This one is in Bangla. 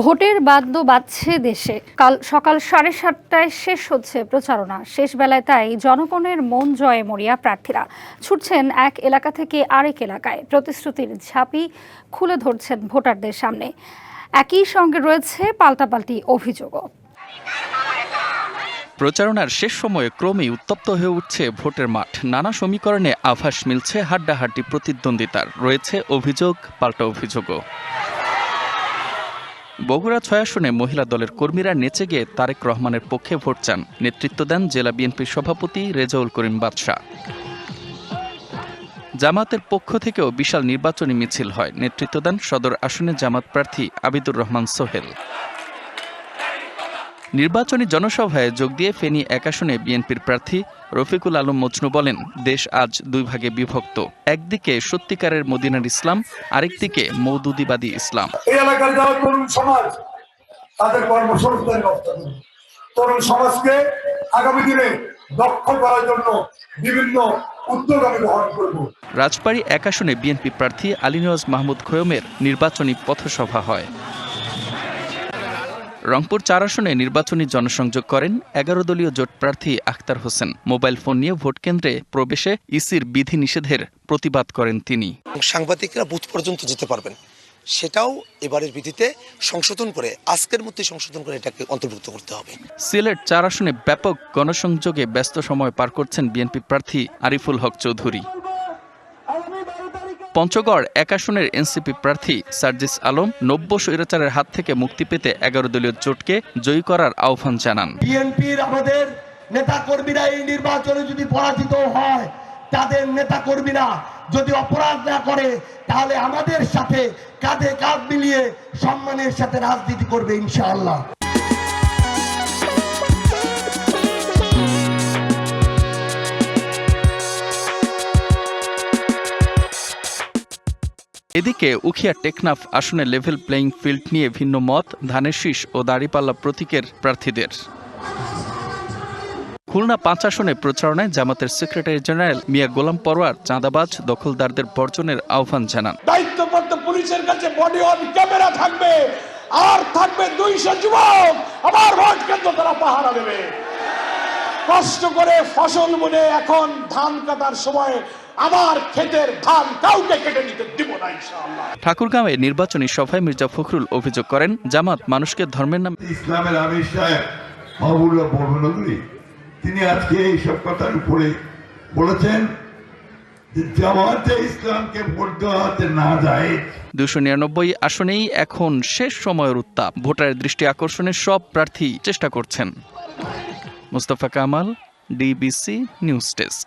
ভোটের বাদ্য বাজছে দেশে। কাল সকাল 7:30টায় শেষ হচ্ছে প্রচারণা। শেষ বেলায় তাই জনগণের মন জয়ে মরিয়া প্রার্থীরা ছুটছেন এক এলাকা থেকে আরেক এলাকায়, প্রতিশ্রুতির ঝাঁপি খুলে ধরছেন ভোটারদের সামনে। একই সঙ্গে রয়েছে পাল্টাপাল্টি অভিযোগও। প্রচারণার শেষ সময়ে ক্রমেই উত্তপ্ত হয়ে উঠছে ভোটের মাঠ। নানা সমীকরণে আভাস মিলছে হাড্ডাহাড্ডি প্রতিদ্বন্দ্বিতার, রয়েছে অভিযোগ পাল্টা অভিযোগও। বগুড়া ৬ আসনে মহিলা দলের কর্মীরা নেচে গিয়ে তারেক রহমানের পক্ষে ভোট চান। নেতৃত্ব দেন জেলা বিএনপির সভাপতি রেজাউল করিম বাদশা। জামাতের পক্ষ থেকেও বিশাল নির্বাচনী মিছিল হয়। নেতৃত্ব দেন সদর আসনে জামাত প্রার্থী আবিদুর রহমান সোহেল। নির্বাচনী জনসভায় যোগ দিয়ে ফেনী ১ আসনে বিএনপির প্রার্থী রফিকুল আলম মজনু বলেন, দেশ আজ দুই ভাগে বিভক্ত। একদিকে সত্যিকারের মদিনার ইসলাম, আরেকদিকে মওদুদিবাদী ইসলাম। এই এলাকার যারা তরুণ সমাজ, তাদের কর্মসংস্থান ব্যবস্থা করুন। তরুণ সমাজকে আগামী দিনে দক্ষ করার জন্য বিভিন্ন উদ্যোগ আমি গ্রহণ করব। রাজবাড়ী ১ আসনে বিএনপি প্রার্থী আলীনওয়াজ মাহমুদ খোয়মের নির্বাচনী পথসভা হয়। রংপুর ৪ আসনে নির্বাচনী জনসংযোগ করেন ১১ দলীয় জোট প্রার্থী আখতার হোসেন। মোবাইল ফোন নিয়ে ভোট কেন্দ্রে প্রবেশে ইসির বিধি নিষেধের প্রতিবাদ করেন তিনি। সাংবাদিকরা বুথ পর্যন্ত যেতে পারবেন, সেটাও এবারের বিধিতে সংশোধন করে, আজকের মধ্যে সংশোধন করে এটাকে অন্তর্ভুক্ত করতে হবে। সিলেট ৪ আসনে ব্যাপক গণসংযোগে ব্যস্ত সময় পার করছেন বিএনপি প্রার্থী আরিফুল হক চৌধুরী। পঞ্চগড় ১ আসনের এনসিপি প্রার্থী সার্জিস আলম ৯০ স্বৈরাচারের হাত থেকে মুক্তি পেতে ১১ দলীয় জোটকে জয়ী করার আহ্বান জানান। বিএনপির আমাদের নেতা কর্মীরা এই নির্বাচনে যদি পরাজিত হয়, তাদের নেতা কর্মীরা যদি অপরাধ না করে, তাহলে আমাদের সাথে কাঁধে কাঁধ মিলিয়ে সম্মানের সাথে রাজনীতি করবে ইনশাআল্লাহ। এদিকে উখিয়া টেকনাফ আসনে লেভেল প্লেইং ফিল্ড নিয়ে ভিন্ন মত ধানের শীষ ও দাড়িপাল্লা প্রতীকের প্রার্থীদের। খুলনা ৫ আসনে প্রচারণায় জামাতের সেক্রেটারি জেনারেল মিয়া গোলাম পরোয়ার চাঁদাবাজ দখলদারদের বর্জনের আহ্বান জানান। দায়িত্বপ্রাপ্ত পুলিশের কাছে বডি অন ক্যামেরা থাকবে, আর থাকবে ২০০ যুবক, আমার ভোট কেন্দ্র তারা পাহারা দেবে। কষ্ট করে ফসল বুনে এখন ধান কাটার সময় আমার ক্ষেতের ধান কাউকে কেটে নিতে দিব না ইনশাআল্লাহ। ঠাকুরগাঁওয়ে নির্বাচনী সভায় মির্জা ফখরুল অভিযোগ করেন, জামাত মানুষকে ধর্মের নামে ইসলামের আমির সাহেব মাহবুবুল্লাহ বড়নগরী তিনি আজকে এইসব কথার উপরে বলেছেন যে জামাতে ইসলামকে ভোট দেওয়া হতে না যায়। ২৯৯ আসনেই এখন শেষ সময়ের উত্তাপ। ভোটারের দৃষ্টি আকর্ষণের সব প্রার্থী চেষ্টা করছেন। Mustafa Kamal, DBC news desk.